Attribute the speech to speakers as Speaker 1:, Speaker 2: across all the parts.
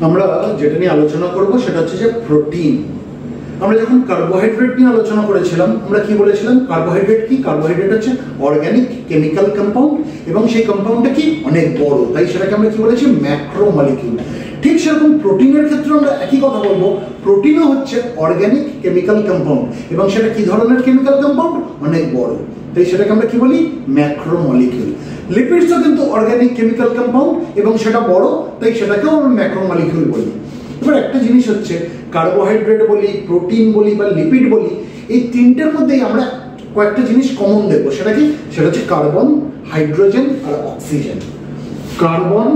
Speaker 1: আমরা যেটা নিয়ে আলোচনা করব সেটা হচ্ছে যে প্রোটিন। আমরা যখন কার্বোহাইড্রেট নিয়ে আলোচনা করেছিলাম আমরা কি বলেছিলাম, কার্বোহাইড্রেট কি, কার্বোহাইড্রেট হচ্ছে অর্গানিক কেমিক্যাল কম্পাউন্ড এবং সেই কম্পাউন্ডটা কি অনেক বড়, তাই সেটাকে আমরা কি বলেছি ম্যাক্রোমলিকিউল। ঠিক সেরকম প্রোটিনের ক্ষেত্রে আমরা একই কথা বলবো, প্রোটিনও হচ্ছে অর্গানিক কেমিক্যাল কম্পাউন্ড এবং সেটা কি ধরনের কেমিক্যাল কম্পাউন্ড, অনেক বড়, তাই সেটাকে আমরা কি বলি ম্যাক্রোমলিকিউল। লিপিডসও কিন্তু অর্গানিক কেমিক্যাল কম্পাউন্ড এবং সেটা বড়, তাই সেটাকেও আমরা ম্যাক্রোমলিকিউল বলি। এবার একটা জিনিস হচ্ছে কার্বোহাইড্রেট বলি, প্রোটিন বলি বা লিপিড বলি, এই তিনটের মধ্যেই আমরা কয়েকটা জিনিস কমন দেখবো। সেটা কি, সেটা হচ্ছে কার্বন, হাইড্রোজেন আর অক্সিজেন। কার্বন,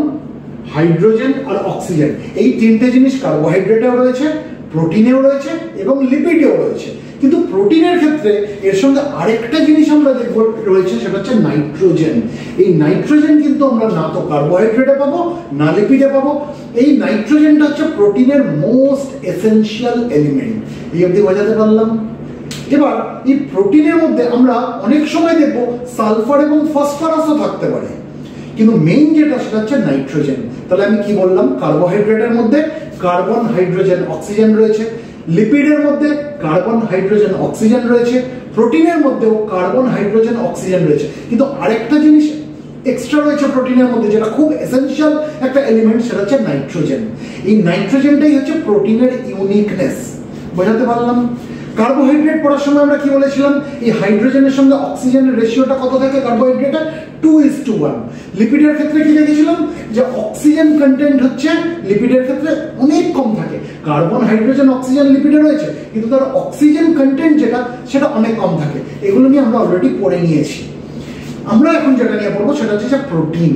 Speaker 1: হাইড্রোজেন আর অক্সিজেন এই তিনটে জিনিস কার্বোহাইড্রেটেও রয়েছে, প্রোটিনেও রয়েছে এবং লিপিডেও রয়েছে। কিন্তু প্রোটিনের ক্ষেত্রে এর সঙ্গে আরেকটা জিনিস আমরা দেখব রয়েছে, সেটা হচ্ছে নাইট্রোজেন। এই নাইট্রোজেন কিন্তু আমরা না তো কার্বোহাইড্রেটে পাবো না লিপিডে পাবো। এই নাইট্রোজেনটা হচ্ছে প্রোটিনের মোস্ট এসেনশিয়াল এলিমেন্ট। এই অবধি বোঝাতে পারলাম? এবার এই প্রোটিনের মধ্যে আমরা অনেক সময় দেখবো সালফার এবং ফসফরাসও থাকতে পারে, কিন্তু মেইন যেটা সেটা হচ্ছে নাইট্রোজেন। তাহলে আমি কি বললাম, কার্বোহাইড্রেটের মধ্যে কার্বন, হাইড্রোজেন, অক্সিজেন রয়েছে, লিপিডের মধ্যে কার্বন, হাইড্রোজেন, অক্সিজেন রয়েছে, প্রোটিনের মধ্যেও কার্বন, হাইড্রোজেন, অক্সিজেন রয়েছে। কিন্তু আরেকটা জিনিস এক্সট্রা রয়েছে প্রোটিনের মধ্যে যেটা খুব এসেনশিয়াল একটা এলিমেন্ট, সেটা হচ্ছে নাইট্রোজেন। এই নাইট্রোজেনটাই হচ্ছে প্রোটিনের ইউনিকনেস। বোঝাতে পারলাম? কার্বোহাইড্রেট পড়ার সময় আমরা কি বলেছিলাম, এই হাইড্রোজেনের সঙ্গে অক্সিজেনের রেশিওটা কত থাকে কার্বোহাইড্রেটের, 2:1। লিপিডের ক্ষেত্রে কি দেখেছিলাম যে অক্সিজেন কন্টেন্ট হচ্ছে লিপিডের ক্ষেত্রে অনেক কম থাকে। কার্বন, হাইড্রোজেন, অক্সিজেন লিপিডে রয়েছে, কিন্তু তার অক্সিজেন কন্টেন্ট যেটা সেটা অনেক কম থাকে। এগুলো নিয়ে আমরা অলরেডি পড়ে নিয়েছি। আমরা এখন যেটা নিয়ে পড়বো সেটা হচ্ছে প্রোটিন।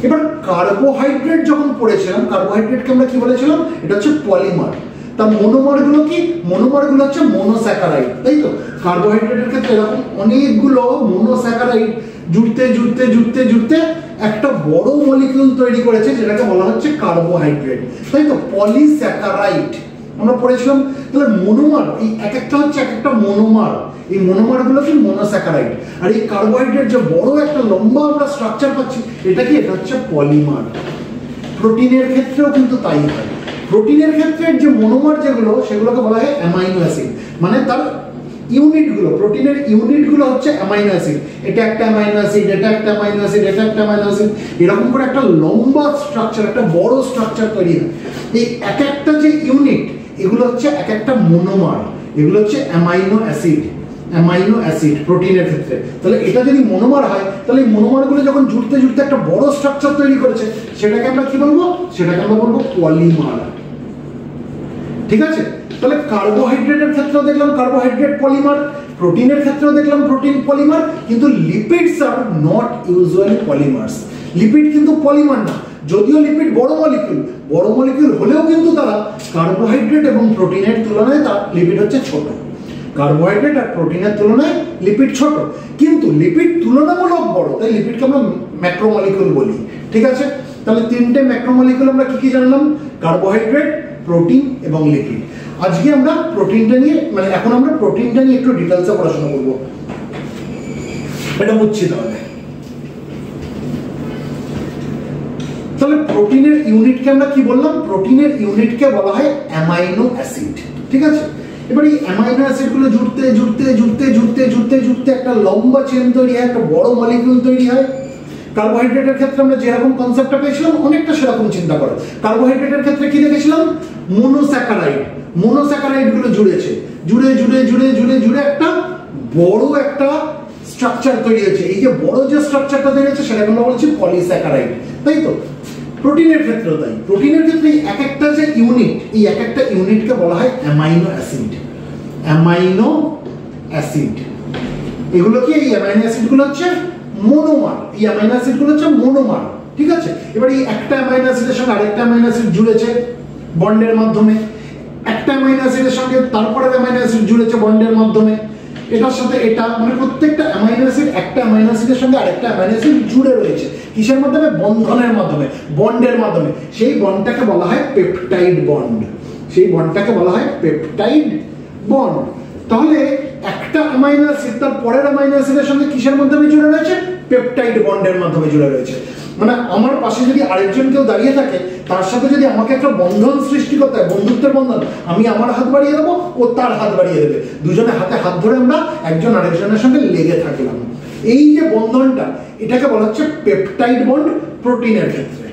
Speaker 1: এবার কার্বোহাইড্রেট যখন পড়েছিলাম, কার্বোহাইড্রেটকে আমরা কি বলেছিলাম, এটা হচ্ছে পলিমার। তার মনোমার গুলো কি, মনোমার গুলো হচ্ছে মনোস্যাকারাইড, তাই তো? কার্বোহাইড্রেটের ক্ষেত্রে এরকম অনেকগুলো মনোস্যাকারাইড জুড়তে জুড়তে জুড়তে জুড়তে একটা বড় মলিকিউল তৈরি করেছে যেটাকে বলা হচ্ছে কার্বোহাইড্রেট, তাই তো? পলিস্যাকারাইড আমরা পড়েছিলাম। তাহলে মনোমার, এই এক একটা হচ্ছে এক একটা মনোমার, এই মনোমার গুলো কি মনোস্যাকারাইড। আর এই কার্বোহাইড্রেট যে বড় একটা লম্বা আমরা স্ট্রাকচার পাচ্ছি, এটা কি, এটা হচ্ছে পলিমার। প্রোটিনের ক্ষেত্রেও কিন্তু তাই হয়। প্রোটিনের ক্ষেত্রে যে মনোমার যেগুলো সেগুলোকে বলা হয় অ্যামাইনো অ্যাসিড, মানে তার ইউনিটগুলো, প্রোটিনের ইউনিটগুলো হচ্ছে অ্যামাইনো অ্যাসিড। এটা একটা অ্যামাইনো অ্যাসিড, এটা একটা অ্যামাইনো অ্যাসিড, এটা একটা অ্যামাইনো অ্যাসিড, এরকম করে একটা লম্বা স্ট্রাকচার, একটা বড় স্ট্রাকচার তৈরি হয়। এই এক একটা যে ইউনিট, এগুলো হচ্ছে এক একটা মনোমার, এগুলো হচ্ছে অ্যামাইনো অ্যাসিড। অ্যামাইনো অ্যাসিড প্রোটিনের ক্ষেত্রে। তাহলে এটা যদি মনোমার হয়, তাহলে এই মনোমারগুলো যখন জুড়তে জুড়তে একটা বড় স্ট্রাকচার তৈরি করেছে, সেটাকে আমরা কি বলবো, সেটাকে আমরা বলবো পলিমার। ঠিক আছে? তাহলে কার্বোহাইড্রেটের ক্ষেত্রেও দেখলাম কার্বোহাইড্রেট পলিমার, প্রোটিনের ক্ষেত্রেও দেখলাম প্রোটিন পলিমার, কিন্তু lipids are not usually polymers. Lipid কিন্তু পলিমার না, যদিও লিপিড বড় মলিকিউল হলেও কিন্তু তারা কার্বোহাইড্রেট এবং প্রোটিনের তুলনায় তার লিপিড হচ্ছে ছোট। কার্বোহাইড্রেট আর প্রোটিনের তুলনায় লিপিড ছোট, কিন্তু লিপিড তুলনামূলক বড়, তাই লিপিডকে আমরা ম্যাক্রোমলিকিউল বলি। ঠিক আছে? তাহলে তিনটে ম্যাক্রোমলিকিউল আমরা কি কি জানলাম, কার্বোহাইড্রেট, প্রোটিন এবং লিপিড। আজকে আমরা প্রোটিনটা নিয়ে, মানে এখন আমরা প্রোটিনটা নিয়ে একটু ডিটেইলসে পড়াশোনা করব। এটা বুঝছি তাহলে। তাহলে প্রোটিনের ইউনিটকে আমরা কি বললাম, প্রোটিনের ইউনিটকে বলা হয় অ্যামাইনো অ্যাসিড। ঠিক আছে? এবার এই অ্যামাইনো অ্যাসিড গুলো জুড়তে জুড়তে জুড়তে জুড়তে জুড়তে জুড়তে একটা লম্বা চেন তৈরি হয়, একটা বড় মলিকিউল তৈরি হয়। কার্বোহাইড্রেটের ক্ষেত্রে আমরা যেরকম কনসেপ্টটা পেয়েছিলাম অনেকটা সেরকম চিন্তা করো। কার্বোহাইড্রেটের ক্ষেত্রে কি দেখেছিলাম, মনোস্যাকারাইড গুলো জুড়েছে, জুড়ে জুড়ে জুড়ে জুড়ে জুড়ে একটা বড় একটা স্ট্রাকচার তৈরি হয়েছে। এই যে বড় যে স্ট্রাকচারটা তৈরি হয়েছে সেটাকে আমরা বলছি পলিস্যাকারাইড, তাই তো? প্রোটিনের ক্ষেত্রেও তাই। প্রোটিনের ক্ষেত্রে এক একটা যে ইউনিট, এই এক একটা ইউনিটকে বলা হয় অ্যামাইনো অ্যাসিড। অ্যামাইনো অ্যাসিড এগুলো কি, এই অ্যামাইনো অ্যাসিড গুলো হচ্ছে মনোমার, এই অ্যামাইনো অ্যাসিড গুলো হচ্ছে মনোমার। ঠিক আছে? এবার এই একটা অ্যামাইনো অ্যাসিডের সঙ্গে আরেকটা অ্যামাইনো অ্যাসিড জুড়েছে বন্ডের মাধ্যমে, একটা অ্যামাইনো অ্যাসিডের সঙ্গে তারপরের অ্যামাইনো অ্যাসিড জুড়েছে বন্ডের মাধ্যমে, এটার সাথে এটা, মানে প্রত্যেকটা অ্যামাইনো অ্যাসিড একটা অ্যামাইনো অ্যাসিডের সঙ্গে আরেকটা অ্যামাইনো অ্যাসিড জুড়ে রয়েছে। কিসের মাধ্যমে? বন্ধনের মাধ্যমে, বন্ডের মাধ্যমে। সেই বন্ডটাকে বলা হয় পেপটাইড বন্ড। সেই বন্ডটাকে বলা হয় পেপটাইড বন্ড। তাহলে একটা অ্যামাইনো অ্যাসিড তার পরের অ্যামাইনো অ্যাসিডের সঙ্গে কিসের মাধ্যমে জুড়ে রয়েছে? পেপটাইড বন্ডের মাধ্যমে জুড়ে রয়েছে। মানে আমার পাশে যদি আরেকজন কেউ দাঁড়িয়ে থাকে, তার সাথে যদি আমাকে একটা বন্ধন সৃষ্টি করতে হয়, বন্ধুত্বের বন্ধন, আমি আমার হাত বাড়িয়ে দেবো, ও তার হাত বাড়িয়ে দেবে, দুজনে হাতে হাত ধরে আমরা একজন আরেকজনের সঙ্গে লেগে থাকলাম। এই যে বন্ধনটা, এটাকে বলা হচ্ছে পেপটাইড বন্ড প্রোটিনের ক্ষেত্রে।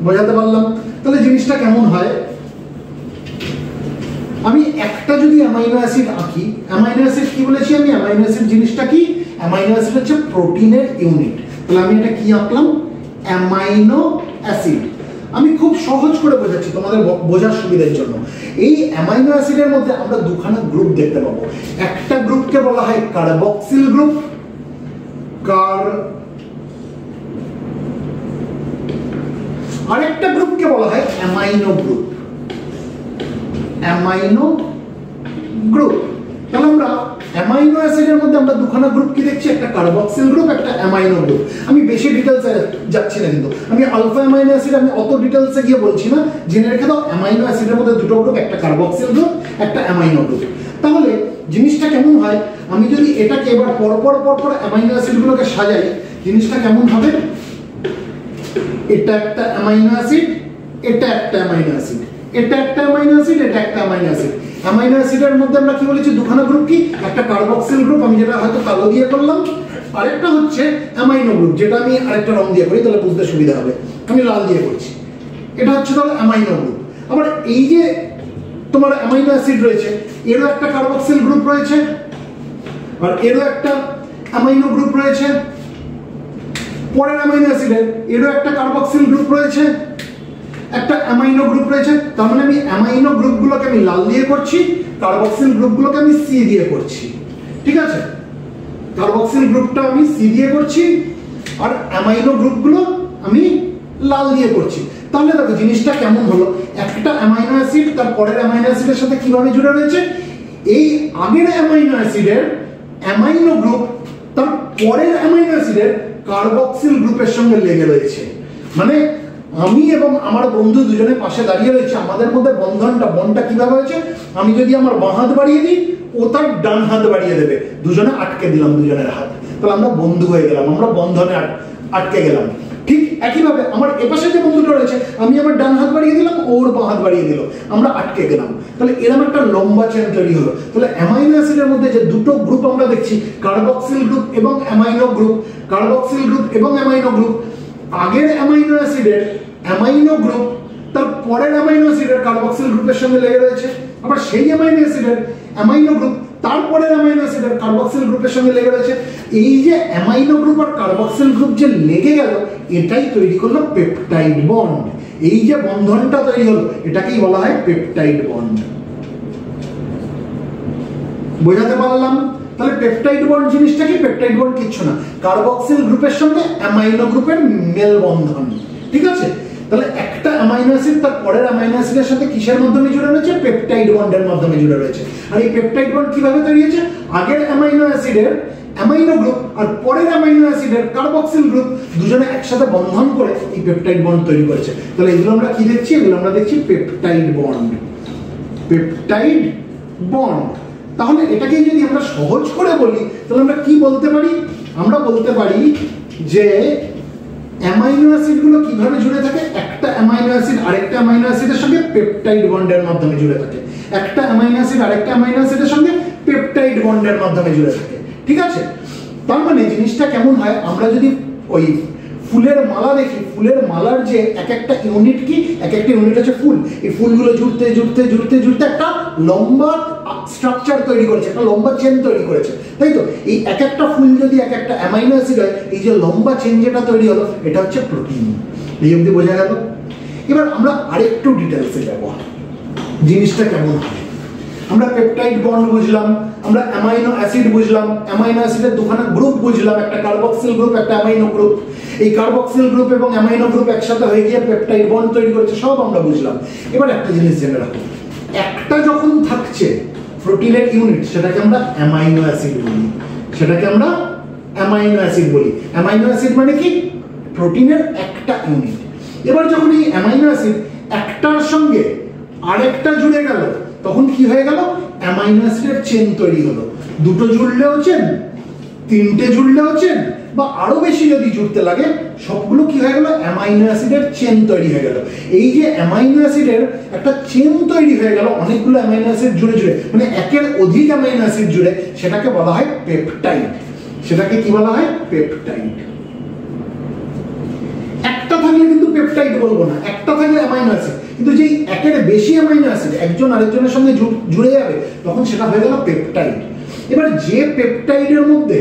Speaker 1: বোঝাতে পারলাম? তাহলে জিনিসটা কেমন হয়, আমি একটা যদি অ্যামাইনো অ্যাসিড আঁকি, অ্যামাইনো অ্যাসিড কি বলেছি আমি, অ্যামাইনো অ্যাসিড জিনিসটা কি, অ্যামাইনো অ্যাসিড হচ্ছে প্রোটিনের ইউনিট। তাহলে আমি এটা কি আঁকলাম, অ্যামাইনো অ্যাসিড। আমি খুব সহজ করে বোঝাচ্ছি তোমাদের বোঝার সুবিধার জন্য। এই অ্যামাইনো অ্যাসিডের মধ্যে আমরা দুখানা গ্রুপ দেখতে পাবো। একটা গ্রুপকে বলা হয় কার্বক্সিল গ্রুপ, আরেকটা গ্রুপকে বলা হয় অ্যামাইনো গ্রুপ, অ্যামাইনো গ্রুপ। তাহলে আমরা অ্যামাইনো অ্যাসিডের মধ্যে আমরা দুখানা গ্রুপ কি দেখছি, একটা কার্বক্সিল গ্রুপ, একটা অ্যামাইনো গ্রুপ। আমি বেশি ডিটেলসে যাচ্ছি না, কিন্তু আমি আলফা অ্যামাইনো অ্যাসিড আমি অত ডিটেলসে গিয়ে বলছি না, জেনে রেখে দাও অ্যামাইনো অ্যাসিডের মধ্যে দুটো গ্রুপ, একটা কার্বক্সিল গ্রুপ, একটা অ্যামাইনো গ্রুপ। তাহলে জিনিসটা কেমন হয়, আমি যদি এটাকে এবার পরপর অ্যামাইনো অ্যাসিডগুলোকে সাজাই, জিনিসটা কেমন হবে, এটা একটা অ্যামাইনো অ্যাসিড, এটা একটা অ্যামাইনো অ্যাসিড, এটা একটা অ্যামাইনো অ্যাসিড, এটা একটা অ্যামাইনো অ্যাসিড। অ্যামাইনো অ্যাসিডের মধ্যে আমরা কি বলেছি, দুখানা গ্রুপ, কি একটা কার্বক্সিল গ্রুপ, আমি যেটা হয়তো কালো দিয়ে করলাম, আরেকটা হচ্ছে অ্যামাইনো গ্রুপ, যেটা আমি আরেকটা রং দিয়ে করি, তাহলে বুঝতে সুবিধা হবে, আমি লাল দিয়ে করছি। এটা হচ্ছে তাহলে অ্যামাইনো গ্রুপ। আবার এই যে তোমার অ্যামাইনো অ্যাসিড রয়েছে, এরও একটা কার্বক্সিল গ্রুপ রয়েছে, আর এরও একটা অ্যামাইনো গ্রুপ রয়েছে, পরের অ্যামাইনো অ্যাসিডের এরও একটা কার্বক্সিল গ্রুপ রয়েছে, একটা অ্যামাইনো গ্রুপ রয়েছে। তার মানে আমি অ্যামাইনো গ্রুপগুলোকে আমি লাল দিয়ে করছি, কার্বক্সিল গ্রুপগুলোকে আমি সি দিয়ে করছি। ঠিক আছে, কার্বক্সিল গ্রুপটা আমি সি দিয়ে করছি, আর অ্যামাইনো গ্রুপগুলো আমি লাল দিয়ে করছি। তাহলে দেখো জিনিসটা কেমন হলো, একটা অ্যামাইনো অ্যাসিড তার পরের অ্যামাইনো অ্যাসিডের সাথে কিভাবে জুড়ে রয়েছে, এই আগের অ্যামাইনো অ্যাসিডের অ্যামাইনো গ্রুপ তার পরের অ্যামাইনো অ্যাসিডের কার্বক্সিল গ্রুপের সঙ্গে লেগে রয়েছে। মানে আমি এবং আমার বন্ধু দুজনে পাশে দাঁড়িয়ে রয়েছে, আমাদের মধ্যে বন্ধনটা কিভাবে হয়েছে, আমি যদি আমার বাঁ হাত বাড়িয়ে দিই, ও তার ডান হাত বাড়িয়ে দেবে, দুজনে আটকে দিলাম দুজনের হাত, তাহলে আমরা বন্ধু হয়ে গেলাম, আমরা বন্ধনে আটকে গেলাম। ঠিক একইভাবে আমার এপাশে যে বন্ধুটা রয়েছে, আমি আমার ডান হাত বাড়িয়ে দিলাম, ওর বাঁ হাত বাড়িয়ে দিল, আমরা আটকে গেলাম। তাহলে এরকম একটা লম্বা চেন তৈরি হলো। তাহলে অ্যামাইনো অ্যাসিডের মধ্যে যে দুটো গ্রুপ আমরা দেখছি, কার্বক্সিল গ্রুপ এবং অ্যামাইনো গ্রুপ, কার্বক্সিল গ্রুপ এবং অ্যামাইনো গ্রুপ, আগের অ্যামাইনো অ্যাসিডের অ্যামাইনো গ্রুপ তার পরের অ্যামাইনো অ্যাসিডের কার্বক্সিল গ্রুপের সঙ্গে লেগে রয়েছে, আবার সেই অ্যামাইনো অ্যাসিডের অ্যামাইনো গ্রুপ তারপরের অ্যামাইনো অ্যাসিডের কার্বক্সিল গ্রুপের সঙ্গে লেগে রয়েছে। এই যে অ্যামাইনো গ্রুপ আর কার্বক্সিল গ্রুপ যে লেগে গেল, এটাই তৈরি করলো পেপটাইড বন্ড। এই যে বন্ধনটা তৈরি হলো, এটাকেই বলা হয় পেপটাইড বন্ড। বোঝাতে পারলাম? তাহলে পেপটাইড বন্ড জিনিসটা কি, পেপটাইড বন্ড কিচ্ছু না, কার্বক্সিল গ্রুপের সঙ্গে অ্যামাইনো গ্রুপের মেল বন্ধন। ঠিক আছে, তাহলে একটা অ্যামাইনো অ্যাসিড তার পরের অ্যামাইনো অ্যাসিডের সাথে কিসের মাধ্যমে জুড়ে রয়েছে, পেপটাইড বন্ডের মাধ্যমে জুড়ে রয়েছে। আর এই পেপটাইড বন্ড কিভাবে তৈরি হয়েছে, আগের অ্যামাইনো অ্যাসিডের অ্যামাইনো গ্রুপ আর পরের অ্যামাইনো অ্যাসিডের কার্বক্সিল গ্রুপ দুজনে একসাথে বন্ধন করে এই পেপটাইড বন্ড তৈরি করেছে। তাহলে এগুলো আমরা কি দেখছি, এগুলো আমরা দেখছি পেপটাইড বন্ড, পেপটাইড বন্ড। তাহলে এটাকে যদি আমরা সহজ করে বলি, তাহলে আমরা কি বলতে পারি, আমরা বলতে পারি যে অ্যামাইনো অ্যাসিডগুলো কিভাবে জুড়ে থাকে, একটা অ্যামাইনো অ্যাসিড আরেকটা অ্যামাইনো অ্যাসিডের সঙ্গে পেপটাইড বন্ডের মাধ্যমে জুড়ে থাকে, একটা অ্যামাইনো অ্যাসিড আরেকটা অ্যামাইনো অ্যাসিডের সঙ্গে পেপটাইড বন্ডের মাধ্যমে জুড়ে থাকে। ঠিক আছে, তার মানে জিনিসটা কেমন হয়, আমরা যদি ওই ফুলের মালা দেখি, ফুলের মালার যে এক একটা ইউনিট কি, এক একটা ইউনিট হচ্ছে ফুল, এই ফুলগুলো জুড়তে জুড়তে জুড়তে জুড়তে একটা লম্বা স্ট্রাকচার তৈরি করেছে, একটা লম্বা চেন তৈরি করেছে, তাই তো? এই এক একটা ফুল যদি এক একটা অ্যামাইনো অ্যাসিড হয়, এই যে লম্বা চেন যেটা তৈরি হলো, এটা হচ্ছে প্রোটিন। এই অবধি বোঝা গেল? এবার আমরা আরেকটু ডিটেলসে যাব, জিনিসটা কেমন হয়। আমরা পেপটাইড বন্ড বুঝলাম, আমরা অ্যামাইনো অ্যাসিড বুঝলাম, অ্যামাইনো অ্যাসিডের দুখানা গ্রুপ বুঝলাম, একটা কার্বক্সিল গ্রুপ একটা অ্যামাইনো গ্রুপ, এই কার্বক্সিল গ্রুপ এবং অ্যামাইনো গ্রুপ একসাথে হয়ে গিয়ে পেপটাইড বন্ড তৈরি করেছে, সব আমরা বুঝলাম। এবার একটা জিনিস জেনে রাখো, একটা যখন থাকছে প্রোটিনের ইউনিট, সেটাকে আমরা অ্যামাইনো অ্যাসিড বলি, সেটাকে আমরা অ্যামাইনো অ্যাসিড বলি। অ্যামাইনো অ্যাসিড মানে কি, প্রোটিনের একটা ইউনিট। এবার যখন এই অ্যামাইনো অ্যাসিড একটার সঙ্গে আরেকটা জুড়ে গেল, তখন কি হয়ে গেল, অ্যামাইনো অ্যাসিডের চেন তৈরি হলো। দুটো জুড়লেও চেন, তিনটে জুড়লেও চেন, বা আরো বেশি যদি জুড়তে লাগে, সবগুলো কি হয়ে গেল, অ্যামাইনো অ্যাসিডের চেন তৈরি হয়ে গেল। এই যে অ্যামাইনো অ্যাসিডের একটা চেন তৈরি হয়ে গেল, অনেকগুলো অ্যামাইনো অ্যাসিড জুড়ে জুড়ে, মানে একের অধিক অ্যামাইনো অ্যাসিড জুড়ে, সেটাকে বলা হয় পেপটাইড। সেটাকে কি বলা হয়, পেপটাইড। একটা থাকলে কিন্তু পেপটাইড বলবো না, একটা থাকলে অ্যামাইনো অ্যাসিড, কিন্তু যেই একের বেশি অ্যামাইনো অ্যাসিড একজন আরেকজনের সঙ্গে জুড়ে যাবে, তখন সেটা হয়ে গেল পেপটাইড। এবার যে পেপটাইডের মধ্যে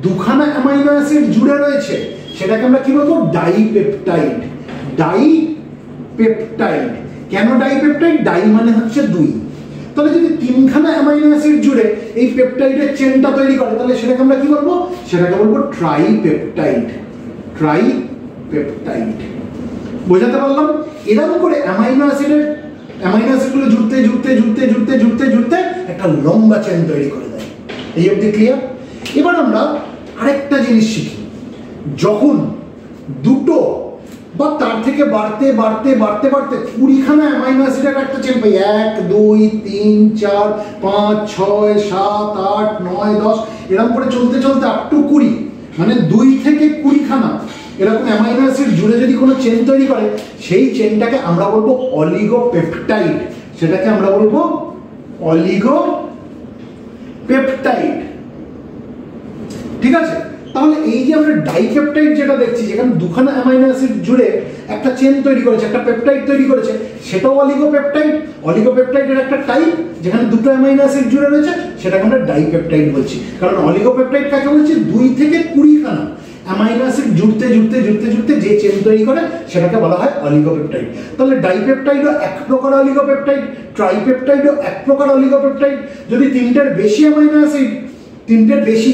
Speaker 1: দুখানা অ্যামাইনো অ্যাসিড জুড়ে রয়েছে, সেটাকে আমরা কি বলবো, ডাইপেপটাইড। ডাইপেপটাইড। কেন ডাইপেপটাইড? ডাই মানে হচ্ছে দুই। তাহলে যদি তিনখানা অ্যামাইনো অ্যাসিড জুড়ে এই পেপটাইডের চেনটা তৈরি করে, তাহলে সেটাকে আমরা কি বলবো, সেটাকে বলবো ট্রাইপেপটাইড। ট্রাইপেপটাইড। বোঝাতে পারলাম? এরকম করে অ্যামাইনো অ্যাসিডগুলো জুড়তে জুড়তে জুড়তে জুড়তে জুড়তে জুড়তে একটা লম্বা চেন তৈরি করে দেয়। এই অবধি ক্লিয়ার? এবার আমরা আরেকটা জিনিস শিখি। যখন দুটো বা তার থেকে বাড়তে বাড়তে বাড়তে বাড়তে 20খানা অ্যামাইনো অ্যাসিডের একটা চেন পাই, 1 2 3 4 5 6 7 8 9 10, এরকম করে চলতে চলতে আপ টু 20, মানে 2 থেকে 20খানা এরকম অ্যামাইনো অ্যাসিড জুড়ে যদি কোনো চেন তৈরি করে, সেই চেনটাকে আমরা বলবো অলিগোপেপটাইড। সেটাকে আমরা বলবো অলিগোপেপটাইড। ঠিক আছে? তাহলে এই যে আমরা ডাইপেপটাইড যেটা দেখছি, যেখানে দুখানা অ্যামাইনো অ্যাসিড জুড়ে একটা চেন তৈরি করেছে, একটা পেপটাইড তৈরি করেছে, সেটাও অলিগোপেপটাইড। অলিগোপেপটাইডের একটা টাইপ যেখানে দুটো অ্যামাইনো অ্যাসিড জুড়ে রয়েছে, সেটাকে আমরা ডাইপেপটাইড বলছি। কারণ অলিগোপেপটাইড কাকে বলছি, 2 থেকে 20খানা অ্যামাইনো অ্যাসিড জুড়তে জুড়তে জুড়তে জুড়তে যে চেন তৈরি করে, সেটাকে বলা হয় অলিগোপেপটাইড। তাহলে ডাইপেপটাইডও এক প্রকার অলিগোপেপটাইড, ট্রাইপেপটাইডও এক প্রকার অলিগোপেপটাইড। যদি তিনটের বেশি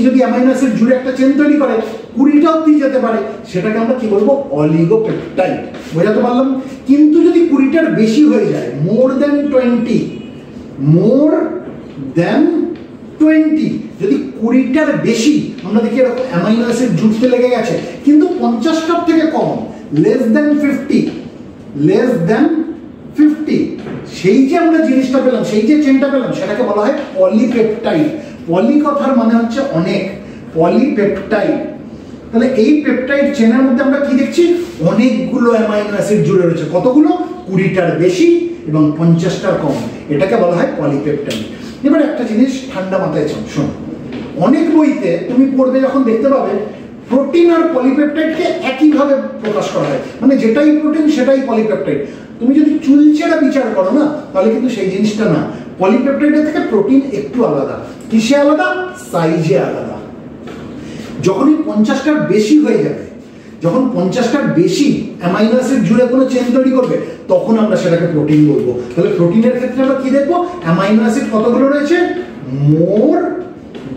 Speaker 1: যদি অ্যামাইনো অ্যাসিড জুড়ে একটা চেন তৈরি করে, 20টা অবধি যেতে পারে, সেটাকে আমরা কি বলবো, অলিগোপেপটাইড। বোঝাতে পারলাম? কিন্তু যদি 20টার বেশি হয়ে যায়, মোর দেন 20, যদি 20টার বেশি আমরা দেখি এরকম অ্যামাইনো অ্যাসিড জুড়তে লেগে গেছে, কিন্তু 50টার থেকে কম, লেস দেন 50, সেই যে আমরা জিনিসটা পেলাম, সেই যে চেনটা পেলাম, সেটাকে বলা হয় পলিপেপটাইড। পলি কথার মানে হচ্ছে অনেক, পলিপেপটাইড। তাহলে এই পেপটাইড চেনের মধ্যে আমরা কি দেখছি, অনেকগুলো অ্যামাইনো অ্যাসিড জুড়ে রয়েছে। কতগুলো? 20টার বেশি এবং 50টার কম, এটাকে বলা হয় পলিপেপটাইড। এবার একটা জিনিস ঠান্ডা মাথায় শোন, অনেক বইতে তুমি পড়বে, যখন দেখতে পাবে প্রোটিন আর পলিপেপটাইডকে একইভাবে প্রকাশ করা হয়, মানে যেটাই প্রোটিন সেটাই পলিপেপটাইড। তুমি যদি চুলচেরা বিচার করো না, তাহলে কিন্তু সেই জিনিসটা না। পলিপেপটাইডের থেকে প্রোটিন একটু আলাদা। কিসে আলাদা? সাইজে আলাদা। যখনই 50টার বেশি হয়ে যাবে, যখন 50টার বেশি অ্যামাইনো অ্যাসিড জুড়ে কোনো চেন তৈরি করবে, তখন আমরা সেটাকে প্রোটিন বলবো। তাহলে প্রোটিনের ক্ষেত্রে আমরা কি দেখবো, অ্যামাইনো অ্যাসিড কতগুলো রয়েছে, মোর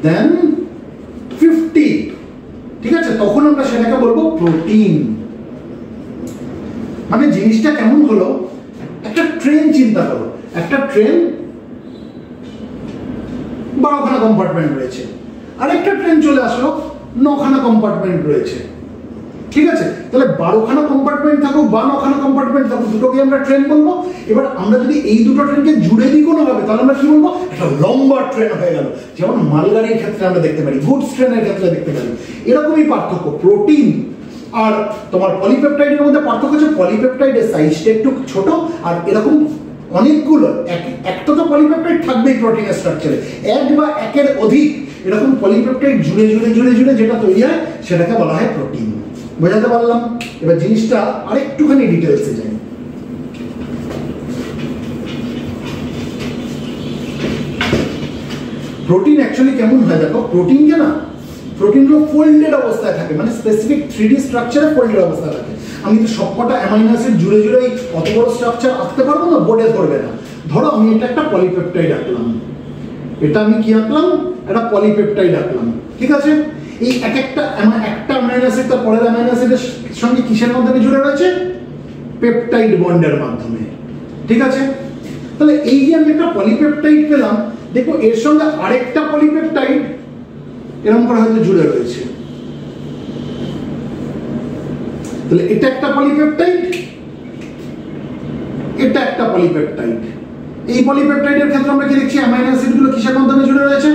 Speaker 1: দেন 50। ঠিক আছে? তখন আমরা সেটাকে বলবো প্রোটিন। মানে জিনিসটা কেমন হলো, একটা ট্রেন চিন্তা করো, একটা ট্রেন 12খানা কম্পার্টমেন্ট রয়েছে, আরেকটা ট্রেন চলে আসলো, 9খানা কম্পার্টমেন্ট রয়েছে। ঠিক আছে? তাহলে 12খানা কম্পার্টমেন্ট থাকুক বা 9খানা কম্পার্টমেন্ট থাকুক, দুটোকে আমরা ট্রেন বলবো। এবার আমরা যদি এই দুটো ট্রেনকে জুড়ে দিই কোনোভাবে, তাহলে আমরা কি বলবো, একটা লম্বা ট্রেন হয়ে গেল। যেমন মালগাড়ির ক্ষেত্রে আমরা দেখতে পারি, গুডস ট্রেনের ক্ষেত্রে দেখতে পারি। এরকমই পার্থক্য প্রোটিন আর তোমার পলিপেপটাইডের মধ্যে। পার্থক্য হচ্ছে পলিপেপটাইডের সাইজটা একটু ছোট, আর এরকম অনেকগুলো, একটা তো পলিপেপটাইড থাকবেই প্রোটিনের স্ট্রাকচারে, এক বা একের অধিক এরকম পলিপেপটাইড জুড়ে জুড়ে জুড়ে জুড়ে যেটা তৈরি হয়, সেটাকে বলা হয় প্রোটিন। বোঝাতে পারলাম? এবার জিনিসটা আরেকটুখানি ডিটেলসে যাই। প্রোটিন অ্যাকচুয়ালি কেমন হয় দেখো, প্রোটিনকে না, প্রোটিনগুলো ফোল্ডেড অবস্থায় থাকে, মানে স্পেসিফিক 3D স্ট্রাকচারে ফোল্ডেড অবস্থায় থাকে। আমি তো সবকটা অ্যামাইনো অ্যাসিড জুড়ে জুড়ে অত বড় স্ট্রাকচার আঁকতে পারবো না, বোর্ডে ধরবে না। ধরো আমি এটা একটা পলিপেপটাইড আঁকলাম, এটা আমি কি আঁকলাম, একটা পলিপেপটাইড আঁকলাম। ঠিক আছে? এই একটা অ্যামাইনো অ্যাসিড তার পরের অ্যামাইনো অ্যাসিডের সঙ্গে কিসের মাধ্যমে জুড়ে রয়েছে, পেপটাইড বন্ডের মাধ্যমে। ঠিক আছে? তাহলে এই যে আমি একটা পলিপেপটাইড পেলাম, দেখো এর সঙ্গে আরেকটা পলিপেপটাইড এরকম করে হয়তো জুড়ে রয়েছে। তাহলে এটা একটা পলিপেপটাইড, এটা একটা পলিপেপটাইড। এই পলিপেপটাইডের ক্ষেত্রে আমরা কি দেখছি, অ্যামাইনো অ্যাসিডগুলো কিসের মাধ্যমে জুড়ে রয়েছে,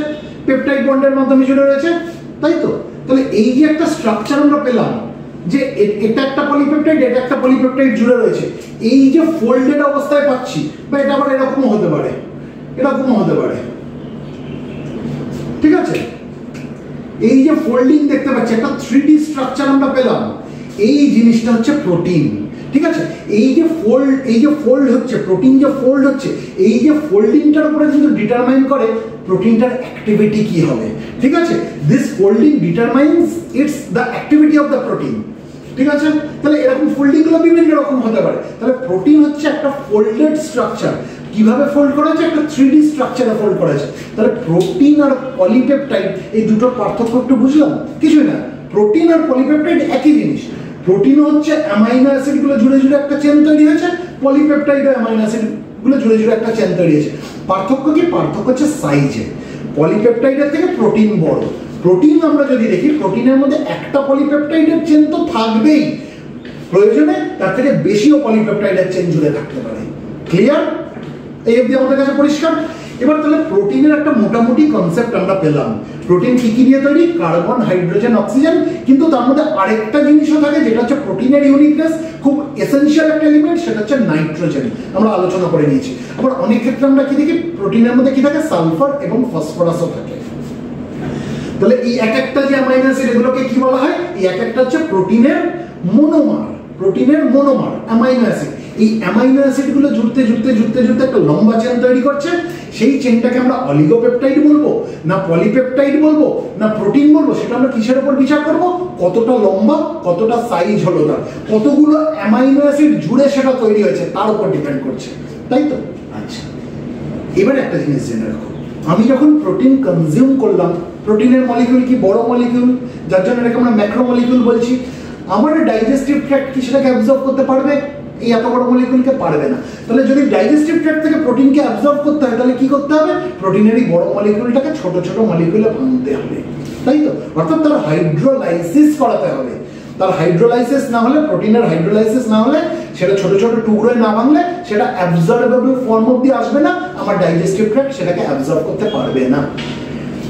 Speaker 1: পেপটাইড বন্ডের মাধ্যমে জুড়ে রয়েছে, তাই তো? তাহলে এই যে একটা স্ট্রাকচার আমরা পেলাম যে এটা একটা পলিপেপটাইড, এটা একটা পলিপেপটাইড জুড়ে রয়েছে, এই যে ফোল্ডেড অবস্থায় পাচ্ছি, বা এটা আবার এরকমও হতে পারে, এরকমও হতে পারে, ঠিক আছে? এই যে ফোল্ডিং দেখতে পাচ্ছি, একটা 3D স্ট্রাকচার আমরা পেলাম, এই জিনিসটা হচ্ছে প্রোটিন, ঠিক আছে? এই যে ফোল্ড হচ্ছে, প্রোটিন যে ফোল্ড হচ্ছে, এই যে ফোল্ডিংটার উপরে কিন্তু ডিটারমাইন করে প্রোটিনটার অ্যাক্টিভিটি কি হবে, ঠিক আছে? This folding determines it's the activity of the protein, ঠিক আছে? তাহলে এরকম ফোল্ডিং গুলো বিভিন্ন রকম হতে পারে। তাহলে প্রোটিন হচ্ছে একটা ফোল্ডেড স্ট্রাকচার। কিভাবে ফোল্ড করা হয়েছে? একটা 3D স্ট্রাকচারে ফোল্ড করা হয়েছে। তাহলে প্রোটিন আর পলিপেপটাইড এই দুটোর পার্থক্য একটু বুঝলাম? কিছুই না, প্রোটিন আর পলিপেপটাইড একই জিনিস। প্রোটিন হচ্ছে অ্যামাইনো অ্যাসিড গুলো জুড়ে জুড়ে একটা চেন তৈরি হয়েছে, পলিপেপটাইড ও অ্যামাইনো অ্যাসিড গুলো জুড়ে জুড়ে একটা চেন তৈরি হয়েছে। পার্থক্য কি? পার্থক্য হচ্ছে সাইজে। পলিপেপটাইডের থেকে প্রোটিন বড়। প্রোটিন আমরা যদি দেখি, প্রোটিনের মধ্যে একটা পলিপেপটাইডের চেন তো থাকবেই, প্রয়োজনে তার থেকে বেশিও পলিপেপটাইডের চেন জুড়ে থাকতে পারে। ক্লিয়ার? এই অবধি আমাদের কাছে পরিষ্কার? এবার তাহলে প্রোটিনের একটা মোটামুটি কনসেপ্ট আমরা পেলাম। প্রোটিন কি কি দিয়ে তৈরি? Carbon, hydrogen, oxygen. কিন্তু তার মধ্যে আরেকটা জিনিসও থাকে যেটা হচ্ছে প্রোটিনের ইউনিকনেস, খুব এসেনশিয়াল একটা এলিমেন্ট, সেটা হচ্ছে নাইট্রোজেন। আমরা আলোচনা করে নিয়েছি। আবার অনেক ক্ষেত্রে আমরা কি দেখি, প্রোটিনের মধ্যে কি থাকে? সালফার এবং ফসফরাসও থাকে। তাহলে এই এক একটা যে অ্যামাইনো অ্যাসিড, এগুলোকে কি বলা হয়? এই এক একটা হচ্ছে প্রোটিনের মোনোমার। প্রোটিনের মোনোমার অ্যামাইনো অ্যাসিড। এই অ্যামাইনো অ্যাসিড গুলো জুড়তে জুড়তে জুড়তে জুড়তে একটা লম্বা চেন তৈরি করছে। সেই চেনটাকে আমরা অলিগোপেপটাইড বলবো, না পলিপেপটাইড বলবো, না প্রোটিন বলবো, সেটা আমরা কিসের উপর বিচার করব? কতটা লম্বা, কতটা সাইজ হলো তার, কতগুলো অ্যামাইনো অ্যাসিড জুড়ে সেটা তৈরি হয়েছে তার উপর ডিপেন্ড করছে, তাই তো? আচ্ছা, এবার একটা জিনিস জেনে রাখো, আমি যখন প্রোটিন কনজিউম করলাম, প্রোটিনের মলিকিউল কি বড় মলিকিউল, যার জন্য এটাকে আমরা ম্যাক্রো মলিকিউল বলছি। আমার ডাইজেস্টিভ ট্র্যাক্ট কি সেটাকে অ্যাবজর্ব করতে পারবে? এই এত বড় মলিকিউলকে পারবে না। তাহলে যদি ডাইজেস্টিভ ট্র্যাক্ট থেকে প্রোটিনকে অ্যাবজর্ব করতে হয়, তাহলে কি করতে হবে? প্রোটিনের এই বড় মলিকিউলটাকে ছোট ছোট মলিকিউলে ভাঙতে হবে, তাই তো? অর্থাৎ তার হাইড্রোলাইসিস করাতে হবে। তার হাইড্রোলাইসিস না হলে, প্রোটিনের হাইড্রোলাইসিস না হলে, সেটা ছোট ছোট টুকরোয় না ভাঙলে সেটা অ্যাবজর্বেবল ফর্ম অবধি আসবে না, আমার ডাইজেস্টিভ ট্র্যাক্ট সেটাকে অ্যাবজর্ব করতে পারবে না।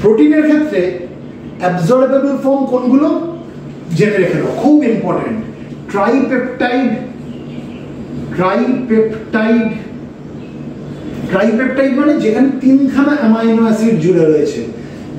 Speaker 1: প্রোটিনের ক্ষেত্রে অ্যাবজর্বেবল ফর্ম কোনগুলো জেনে রেখে দাও, খুব ইম্পর্টেন্ট। ট্রাইপেপটাইড, ট্রাইপেপটাইড, ট্রাইপেপটাইড মানে যেখানে তিনখানা অ্যামাইনো অ্যাসিড জুড়ে রয়েছে,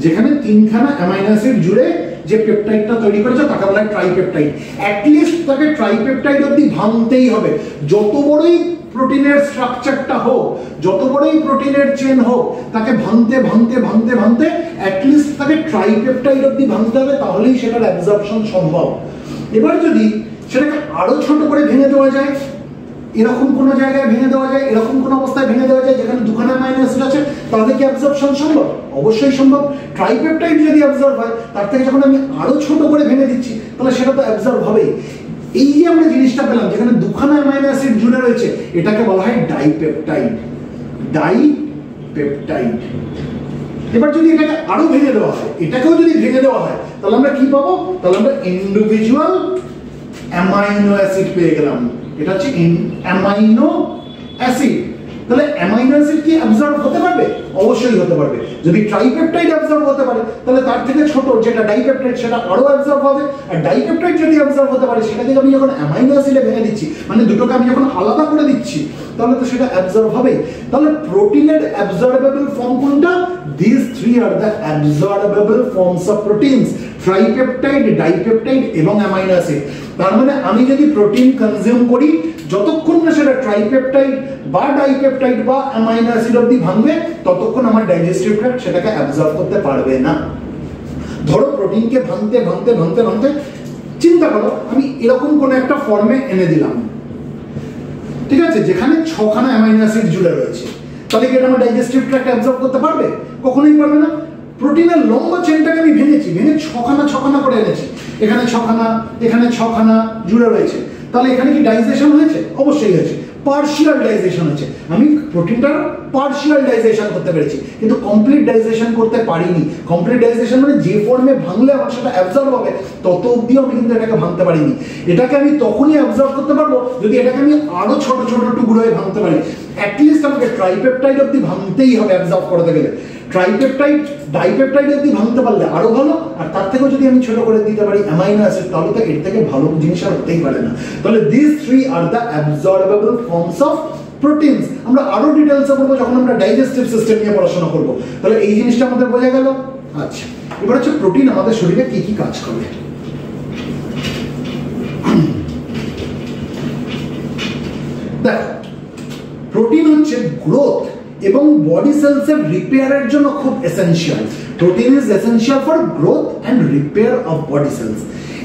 Speaker 1: যেখানে তিনখানা অ্যামাইনো অ্যাসিড জুড়ে যে পেপটাইডটা তৈরি করেছে তাকে বলা হয় ট্রাইপেপটাইড। অ্যাটলিস্ট তাকে ট্রাইপেপটাইড অবধি ভাঙতেই হবে। যত বড়ই প্রোটিনের স্ট্রাকচারটা হোক, যত বড়ই প্রোটিনের চেন হোক, তাকে ভাঙতে ভাঙতে ভাঙতে ভাঙতে অ্যাটলিস্ট তাকে ট্রাইপেপটাইড অবধি ভাঙতে হবে, তাহলেই সেটার অ্যাবজর্পশন সম্ভব। এবার যদি সেটাকে আরো ছোট করে ভেঙে দেওয়া যায়, এরকম কোনো জায়গায় ভেঙে দেওয়া যায়, এরকম কোনো অবস্থায় ভেঙে দেওয়া যায় যেখানে দুখানা অ্যামাইনো অ্যাসিড আছে, তাহলে কি অ্যাবজর্পশন সম্ভব? অবশ্যই সম্ভব। ট্রাইপেপটাইড যদি অ্যাবজর্ব হয়, তার থেকে যখন আমি আরো ছোট করে ভেঙে দিচ্ছি, তাহলে সেটা তো অ্যাবজর্ব হবেই। এই যে আমরা জিনিসটা পেলাম যেখানে দুখানা অ্যামাইনো অ্যাসিড জুড়ে রয়েছে, এটাকে বলা হয় ডাইপেপটাইড। ডাইপেপটাইড। এবার যদি এটাকে আরো ভেঙে দেওয়া হয়, এটাকেও যদি ভেঙে দেওয়া হয়, তাহলে আমরা কি পাবো? তাহলে আমরা ইন্ডিভিজুয়াল অ্যামাইনো অ্যাসিড পেয়ে গেলাম। এটা হচ্ছে অ্যামাইনো অ্যাসিড। তাহলে অ্যামাইনো অ্যাসিড কি অ্যাবজর্ব হতে পারবে? অবশ্যই হতে পারবে। যদি ট্রাইপেপটাইড অ্যাবজর্ব হতে পারে, তাহলে তার থেকে ছোট যেটা ডাইপেপটাইড সেটা আরো অ্যাবজর্ব হবে। আর ডাইপেপটাইড যদি অ্যাবজর্ব হতে পারে, সেটাকে আমি যখন অ্যামাইনো অ্যাসিডে ভেঙে দিচ্ছি, মানে দুটোকে আমি যখন আলাদা করে দিচ্ছি, তাহলে তো সেটা অ্যাবজর্ব হবে। তাহলে প্রোটিনের অ্যাবজর্বেবল ফর্ম কোনটা? These three are the absorbable forms of proteins: tripeptide, dipeptide এবং অ্যামাইনো অ্যাসিড। তার মানে আমি যদি প্রোটিন কনজিউম করি, যতক্ষণ না সেটা ট্রাইপেপটাইড বা ডাইপেপটাইড বা অ্যামাইনো অ্যাসিড অবধি ভাঙবে, ততক্ষণ আমার ডাইজেস্টিভ ট্র্যাক্ট সেটাকে অ্যাবজর্ব করতে পারবে না। ধরো প্রোটিনকে ভাঙতে ভাঙতে ভাঙতে ভাঙতে, চিন্তা করো আমি এরকম কোন একটা ফর্মে এনে দিলাম, ঠিক আছে, যেখানে 6খানা অ্যামাইনো অ্যাসিড জুড়ে রয়েছে, তাহলে কি এটা আমার ডাইজেস্টিভ ট্র্যাক্ট অ্যাবজর্ব করতে পারবে? কখনোই পারবে না। প্রোটিনের লম্বা চেনটাকে আমি ভেঙেছি, ভেঙে 6খানা করে এনেছি, এখানে 6খানা, এখানে 6খানা জুড়ে রয়েছে, তাহলে এখানে কি ডাইজেশন হয়েছে? অবশ্যই হয়েছে। পার্শিয়াল ডাইজেশন হয়েছে, আমি প্রোটিনটার পার্শিয়াল ডাইজেশন করতে পেরেছি, কিন্তু কমপ্লিট ডাইজেশন করতে পারিনি। কমপ্লিট ডাইজেশন মানে যে ফর্মে ভাঙলে আমার সেটা অ্যাবজর্ব হবে, তত অবধিও আমি কিন্তু এটাকে ভাঙতে পারিনি। এটাকে আমি তখনই অ্যাবজর্ব করতে পারবো যদি এটাকে আমি আরো ছোট ছোট টুকরোয় ভাঙতে পারি। অ্যাটলিস্ট আমাকে আমাকে ট্রাইপেপটাইড অব্দি ভাঙতেই হবে অ্যাবজর্ব করতে গেলে। ট্রাইপেপটাইড ডাইপেপটাইড অব্দি ভাঙতে পারলে আরো ভালো, আর তার থেকেও যদি আমি ছোট করে দিতে পারি অ্যামাইনো অ্যাসিড, তাহলে তো এর থেকে ভালো জিনিস আর হতেই পারে না। তাহলে this three are the absorbable forms of proteins. আমরা আরো ডিটেলসে পড়বো যখন আমরা ডাইজেস্টিভ সিস্টেম নিয়ে পড়াশোনা করবো। তাহলে এই জিনিসটা আমাদের বোঝা গেল। আচ্ছা, এবার হচ্ছে প্রোটিন আমাদের শরীরে কি কি কাজ করে। দেখো, প্রোটিন হচ্ছে গ্রোথ এবং বডি সেলসের রিপেয়ারের জন্য খুব essential. Protein is essential for growth and repair of body cells.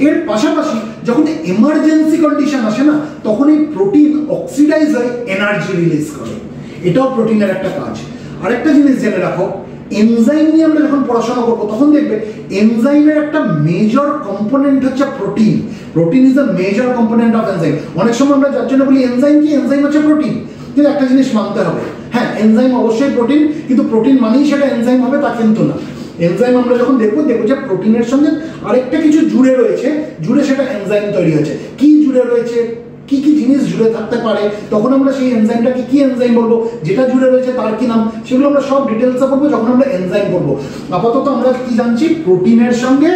Speaker 1: এর পাশাপাশি যখন এমার্জেন্সি কন্ডিশন আসে না, তখন এই প্রোটিন অক্সিডাইজ হয়ে এনার্জি রিলিজ করে, এটাও প্রোটিনের একটা কাজ। আরেকটা জিনিস জেনে রাখো, এনজাইম নিয়ে আমরা যখন পড়াশোনা করবো তখন দেখবে এনজাইমের একটা মেজর কম্পোনেন্ট হচ্ছে protein. Protein is a major component of enzyme. অনেক সময় আমরা যার জন্য বলি এনজাইম কি, এনজাইম হচ্ছে প্রোটিন। কিন্তু একটা জিনিস মানতে হবে, হ্যাঁ এনজাইম অবশ্যই প্রোটিন, কিন্তু প্রোটিন মানেই সেটা এনজাইম হবে তা কিন্তু না। এনজাইম আমরা যখন দেখবো যে প্রোটিনের সঙ্গে আরেকটা কিছু জুড়ে রয়েছে, জুড়ে সেটা এনজাইম তৈরি হয়েছে। কি জুড়ে রয়েছে, কি কি জিনিস জুড়ে থাকতে পারে, তখন আমরা সেই এনজাইমটাকে কি এনজাইম বলবো, যেটা জুড়ে রয়েছে তার কি নাম, সেগুলো আমরা সব ডিটেলসে পড়বো যখন আমরা এনজাইম পড়বো। আপাতত আমরা কি জানছি, প্রোটিনের সঙ্গে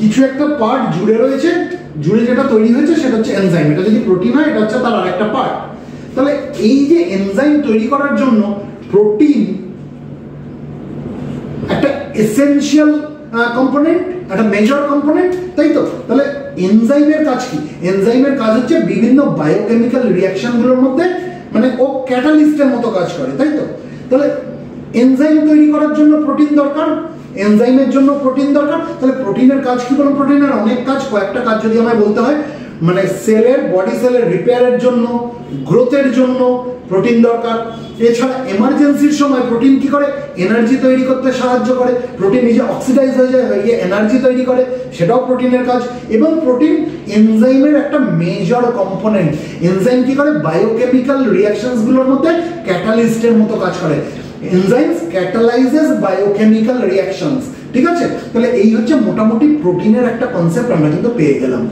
Speaker 1: কিছু একটা পার্ট জুড়ে রয়েছে, জুড়ে যেটা তৈরি হয়েছে সেটা হচ্ছে এনজাইম। এটা যদি প্রোটিন হয়, এটা হচ্ছে তার আরেকটা পার্ট। তাহলে এই যে এনজাইম তৈরি করার জন্য প্রোটিন একটা এসেনশিয়াল কম্পোনেন্ট, একটা মেজর কম্পোনেন্ট, তাই তো? তাহলে এনজাইমের কাজ কি? এনজাইমের কাজ হচ্ছে বিভিন্ন বায়োকেমিক্যাল রিঅ্যাকশন গুলোর মধ্যে, মানে ও ক্যাটালিস্টের মতো কাজ করে, তাই তো? তাহলে এনজাইম তৈরি করার জন্য প্রোটিন দরকার, এনজাইমের জন্য প্রোটিন দরকার। তাহলে প্রোটিনের কাজ কি বলুন? প্রোটিনের অনেক কাজ, কয়েকটা কাজ যদি আমায় বলতে হয়, মানে সেলের, বডি সেলের রিপেয়ারের জন্য, গ্রোথের জন্য প্রোটিন দরকার। এছাড়া এমার্জেন্সির সময় প্রোটিন কি করে, এনার্জি তৈরি করতে সাহায্য করে। প্রোটিন নিজে অক্সিডাইজ হয়ে যায়, হয়ে এনার্জি তৈরি করে, সেটাও প্রোটিনের কাজ। এবং প্রোটিন এনজাইমের একটা মেজর কম্পোনেন্ট। এনজাইম কি করে, বায়োকেমিক্যাল রিঅ্যাকশনস গুলোর মধ্যে ক্যাটালিস্টের মতো কাজ করে। এনজাইমস ক্যাটালাইজেস বায়োকেমিক্যাল রিঅ্যাকশনস, ঠিক আছে? তাহলে এই হচ্ছে মোটামুটি প্রোটিনের একটা কনসেপ্ট আমরা কিন্তু পেয়ে গেলাম।